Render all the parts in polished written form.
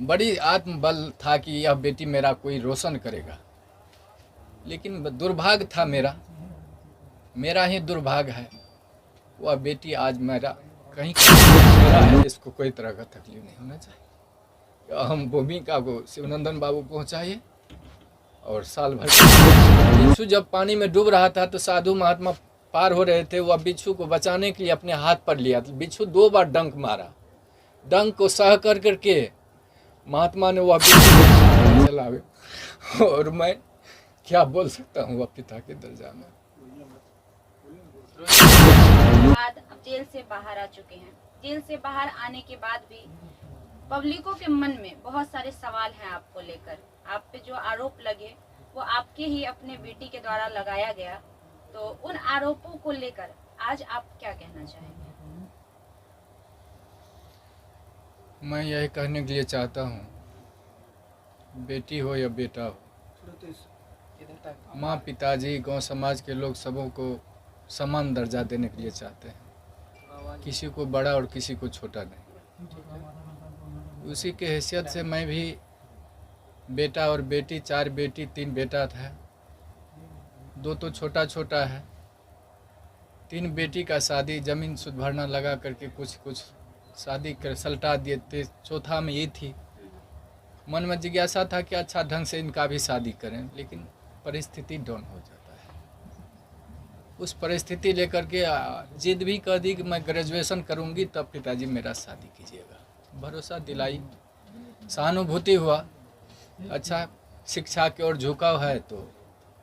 बड़ी आत्मबल था कि यह बेटी मेरा कोई रोशन करेगा, लेकिन दुर्भाग्य था मेरा ही दुर्भाग्य है। वह बेटी आज मेरा कहीं मेरा है, इसको कोई तरह का तकलीफ नहीं होना चाहिए। अहम भूमिका को शिवनंदन बाबू पहुंचाइए। और साल भर बिच्छू जब पानी में डूब रहा था तो साधु महात्मा पार हो रहे थे, वह बिच्छू को बचाने के लिए अपने हाथ पर लिया। बिच्छू 2 बार डंक मारा, डंक को सह कर करके महात्मा ने वह बिच्छू चलावे। और मैं क्या बोल सकता हूँ वह पिता के दर्जा में। बाद अब जेल से बाहर आ चुके हैं। जेल से बाहर आने के बाद भी पब्लिकों के मन में बहुत सारे सवाल हैं आपको लेकर। आप पे जो आरोप लगे वो आपके ही अपने बेटी के द्वारा लगाया गया, तो उन आरोपों को लेकर आज आप क्या कहना चाहेंगे? मैं यही कहने के लिए चाहता हूँ, बेटी हो या बेटा हो, माँ पिताजी गांव समाज के लोग सबों को समान दर्जा देने के लिए चाहते हैं, किसी को बड़ा और किसी को छोटा नहीं। उसी के हैसियत से मैं भी बेटा और बेटी, 4 बेटी 3 बेटा था, 2 तो छोटा छोटा है। 3 बेटी का शादी ज़मीन सुध भरना लगा करके कुछ शादी कर सलटा दिए थे। चौथा में ये थी, मन में जिज्ञासा था कि अच्छा ढंग से इनका भी शादी करें, लेकिन परिस्थिति डाउन हो जाता है। उस परिस्थिति लेकर के जिद भी कर दी कि मैं ग्रेजुएशन करूंगी तब पिताजी मेरा शादी कीजिएगा। भरोसा दिलाई, सहानुभूति हुआ। अच्छा शिक्षा की ओर झुकाव है तो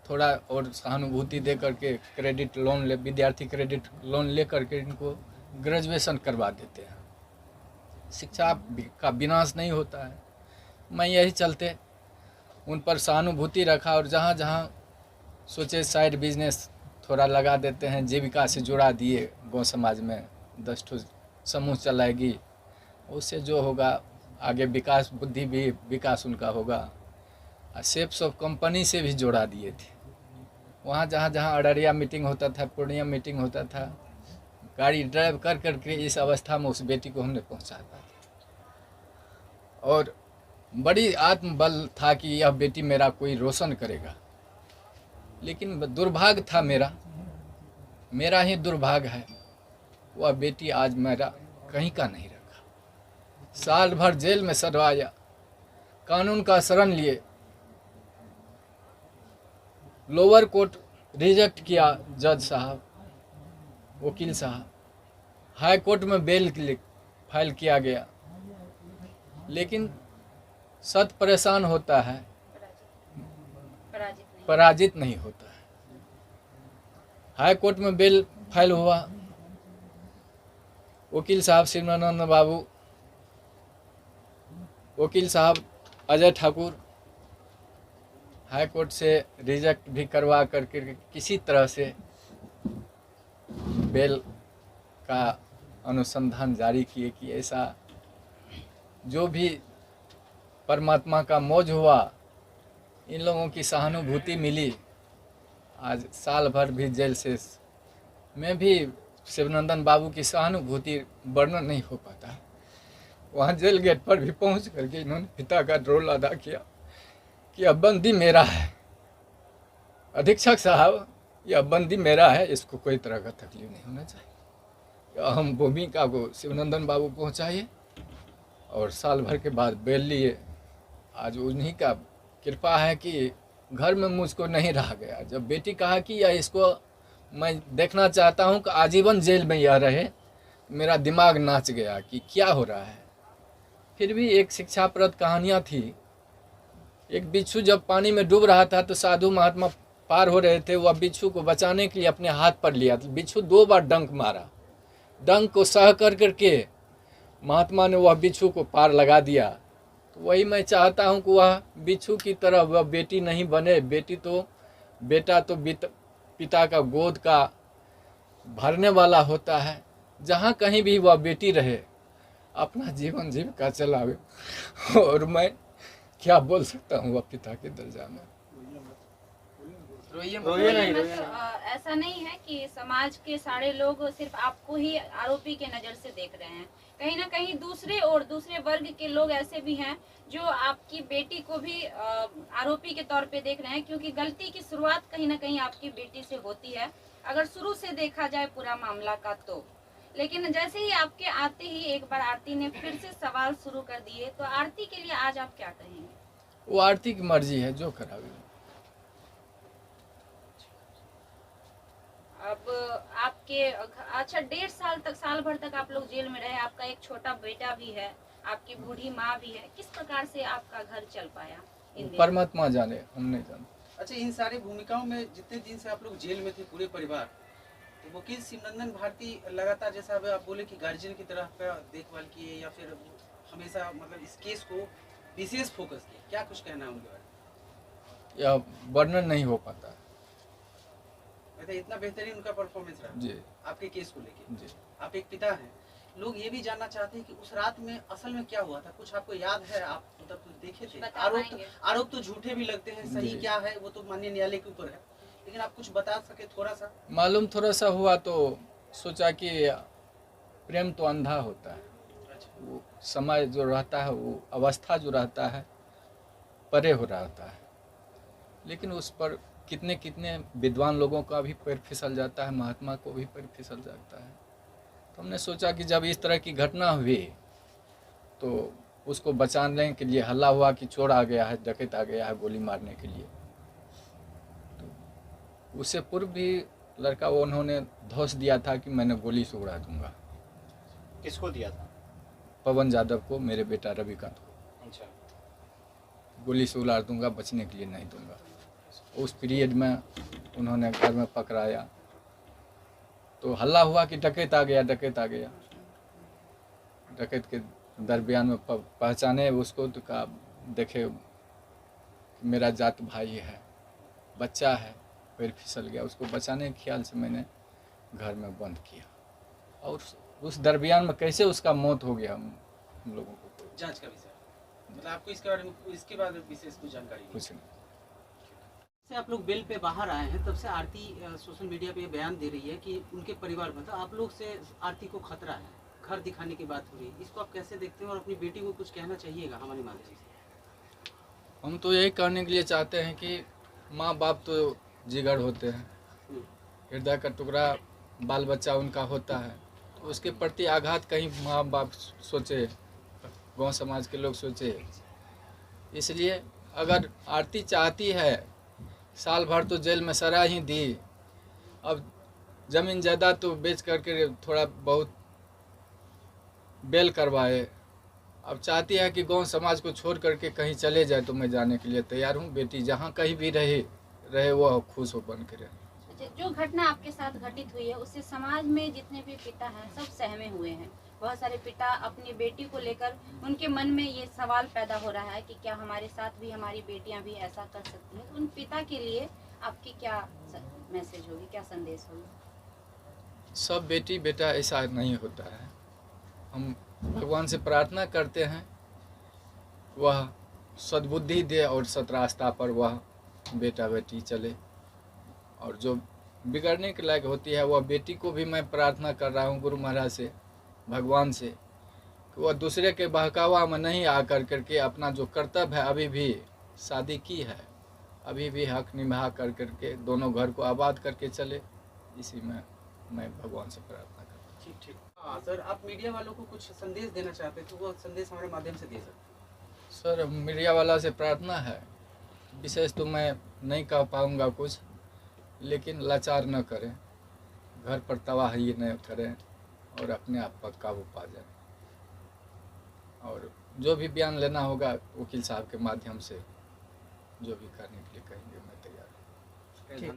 थोड़ा और सहानुभूति दे करके क्रेडिट लोन ले, विद्यार्थी क्रेडिट लोन ले करके इनको ग्रेजुएशन करवा देते हैं। शिक्षा का विनाश नहीं होता है। मैं यही चलते उन पर सहानुभूति रखा और जहाँ जहाँ सोचे साइड बिजनेस थोड़ा लगा देते हैं, जीविका से जुड़ा दिए। गाँव समाज में 10 ठो समूह चलाएगी, उससे जो होगा आगे विकास, बुद्धि भी विकास उनका होगा। सेप्स ऑफ कंपनी से भी जोड़ा दिए थे। वहाँ जहाँ जहाँ अररिया मीटिंग होता था, पूर्णिया मीटिंग होता था, गाड़ी ड्राइव कर करके इस अवस्था में उस बेटी को हमने पहुँचाया था। और बड़ी आत्मबल था कि यह बेटी मेरा कोई रोशन करेगा, लेकिन दुर्भाग्य था मेरा ही दुर्भाग्य है। वह बेटी आज मेरा कहीं का नहीं रखा। साल भर जेल में सड़वाया, कानून का शरण लिए, लोअर कोर्ट रिजेक्ट किया जज साहब, वकील साहब, हाई कोर्ट में बेल फाइल किया गया, लेकिन सत परेशान होता है, पराजित नहीं होता है। हाई कोर्ट में बेल फाइल हुआ, वकील साहब शिवनंदन बाबू, वकील साहब अजय ठाकुर हाई कोर्ट से रिजेक्ट भी करवा करके किसी तरह से बेल का अनुसंधान जारी किए कि ऐसा जो भी परमात्मा का मौज हुआ, इन लोगों की सहानुभूति मिली। आज साल भर भी जेल से में भी शिवनंदन बाबू की सहानुभूति वर्णन नहीं हो पाता। वहाँ जेल गेट पर भी पहुँच करके इन्होंने पिता का रोल अदा किया कि अब बंदी मेरा है, अधीक्षक साहब यह बंदी मेरा है, इसको कोई तरह का तकलीफ नहीं होना चाहिए। अहम भूमिका को शिवनंदन बाबू पहुँचाइए। और साल भर के बाद बेल लिए। आज उन्हीं का कृपा है कि घर में मुझको नहीं रहा गया। जब बेटी कहा कि यह इसको मैं देखना चाहता हूँ कि आजीवन जेल में यह रहे, मेरा दिमाग नाच गया कि क्या हो रहा है। फिर भी एक शिक्षाप्रद कहानियाँ थी। एक बिच्छू जब पानी में डूब रहा था तो साधु महात्मा पार हो रहे थे, वह बिच्छू को बचाने के लिए अपने हाथ पर लिया। बिच्छू 2 बार डंक मारा, डंक को सह कर करके महात्मा ने वह बिच्छू को पार लगा दिया। तो वही मैं चाहता हूँ कि वह बिच्छू की तरह वह बेटी नहीं बने। बेटा तो पिता का गोद का भरने वाला होता है। जहाँ कहीं भी वह बेटी रहे, अपना जीवन जीविका चलावे। और मैं क्या बोल सकता हूँ वह पिता के दर्जा में। ऐसा नहीं है कि समाज के सारे लोग सिर्फ आपको ही आरोपी के नज़र से देख रहे हैं। कहीं ना कहीं दूसरे और दूसरे वर्ग के लोग ऐसे भी हैं जो आपकी बेटी को भी आरोपी के तौर पे देख रहे हैं, क्योंकि गलती की शुरुआत कहीं ना कहीं आपकी बेटी से होती है अगर शुरू से देखा जाए पूरा मामला का तो। लेकिन जैसे ही आपके आते ही एक बार आरती ने फिर से सवाल शुरू कर दिए, तो आरती के लिए आज आप क्या कहेंगे? वो आरती की मर्जी है, जो करावे। अब आपके अच्छा 1.5 साल तक, साल भर तक आप लोग जेल में रहे, आपका एक छोटा बेटा भी है, आपकी बूढ़ी माँ भी है, किस प्रकार से आपका घर चल पाया इन दिनों? परमात्मा जाने, हम नहीं जानते। अच्छा, इन सारी भूमिकाओं में जितने दिन से आप लोग जेल में थे पूरे परिवार, तो वकील शिवनंदन भारती लगातार, जैसा अब आप बोले कि गार्जियन की तरह का देखभाल किए या फिर हमेशा मतलब इस केस को विशेष फोकस किए, क्या कुछ कहना है उनके बारे में? यह वर्णन नहीं हो पाता। मतलब इतना बेहतरीन उनका परफॉर्मेंस रहा जी आपके केस को लेके। जी। आप एक पिता हैं, लोग ये भी जानना चाहते हैं कि उस रात में असल में क्या हुआ था, कुछ आपको याद है? आप मतलब कुछ देखे थे? बता पाएंगे? आरोप तो झूठे भी लगते हैं, सही जी। क्या है वो तो माननीय न्यायालय के ऊपर है, लेकिन आप कुछ बता सके थोड़ा सा? मालूम थोड़ा सा हुआ तो सोचा कि प्रेम तो अंधा होता है, अच्छा, वो समय जो रहता है, वो अवस्था जो रहता है परे हो रहता है, लेकिन उस पर कितने कितने विद्वान लोगों का भी पैर फिसल जाता है, महात्मा को भी पैर फिसल जाता है। तो हमने सोचा कि जब इस तरह की घटना हुई तो उसको बचाने के लिए हल्ला हुआ कि चोर आ गया है, डकैत आ गया है गोली मारने के लिए। तो उससे पूर्व भी लड़का वो उन्होंने धौंस दिया था कि मैंने गोली से उड़ा दूंगा। किसको दिया था? पवन यादव को, मेरे बेटा रविकांत को। अच्छा, गोली से उड़ा दूंगा, बचने के लिए नहीं दूंगा। उस पीरियड में उन्होंने घर में पकड़ाया तो हल्ला हुआ कि डकैत आ गया, डकैत आ गया। डकैत के दरमियान में पहचाने उसको तो कहा, देखे मेरा जात भाई है, बच्चा है, पैर फिसल गया। उसको बचाने के ख्याल से मैंने घर में बंद किया, और उस दरमियान में कैसे उसका मौत हो गया हम लोगों को जांच का विषय, मतलब आपको इसके बारे में इसके बाद विशेष कुछ जानकारी नहीं? कुछ नहीं। से आप लोग बेल पे बाहर आए हैं, तब से आरती सोशल मीडिया पे ये बयान दे रही है कि उनके परिवार में, तो आप लोग से आरती को खतरा है, घर दिखाने की बात हो रही है, इसको आप कैसे देखते हैं? और अपनी बेटी को कुछ कहना चाहिएगा हमारे माध्यम से? हम तो यही कहने के लिए चाहते हैं कि माँ बाप तो जिगर होते हैं, हृदय का टुकड़ा बाल बच्चा उनका होता है, तो उसके प्रति आघात कहीं माँ बाप सोचे, गांव समाज के लोग सोचे। इसलिए अगर आरती चाहती है, साल भर तो जेल में सजा ही दी, अब ज़मीन जायदाद तो बेच करके थोड़ा बहुत बेल करवाए, अब चाहती है कि गांव समाज को छोड़ करके कहीं चले जाए, तो मैं जाने के लिए तैयार हूँ। बेटी जहाँ कहीं भी रहे वो खुश हो बन के रहे। जो घटना आपके साथ घटित हुई है उससे समाज में जितने भी पिता हैं सब सहमे हुए हैं। बहुत सारे पिता अपनी बेटी को लेकर उनके मन में ये सवाल पैदा हो रहा है कि क्या हमारे साथ भी हमारी बेटियां भी ऐसा कर सकती हैं। तो उन पिता के लिए आपकी क्या मैसेज होगी, क्या संदेश होगी? सब बेटी बेटा ऐसा नहीं होता है। हम भगवान से प्रार्थना करते हैं वह सद्बुद्धि दे और सत रास्ता पर वह बेटा बेटी चले, और जो बिगड़ने के लायक होती है वह बेटी को भी मैं प्रार्थना कर रहा हूँ गुरु महाराज से, भगवान से, कि वह दूसरे के बहकावा में नहीं आकर करके अपना जो कर्तव्य है, अभी भी शादी की है, अभी भी हक निभा कर करके दोनों घर को आबाद करके चले। इसी में मैं भगवान से प्रार्थना करता हूँ। ठीक ठीक। हाँ सर, आप मीडिया वालों को कुछ संदेश देना चाहते हैं तो वो संदेश हमारे माध्यम से दे सकते सर, मीडिया वाला से प्रार्थना है, विशेष तो मैं नहीं कह पाऊँगा कुछ, लेकिन लाचार न करें, घर पर तबाही न करें और अपने आप पर काबू पा जाएं। और जो भी बयान लेना होगा वकील साहब के माध्यम से जो भी करने के लिए कहेंगे मैं तैयार हूँ। हैं?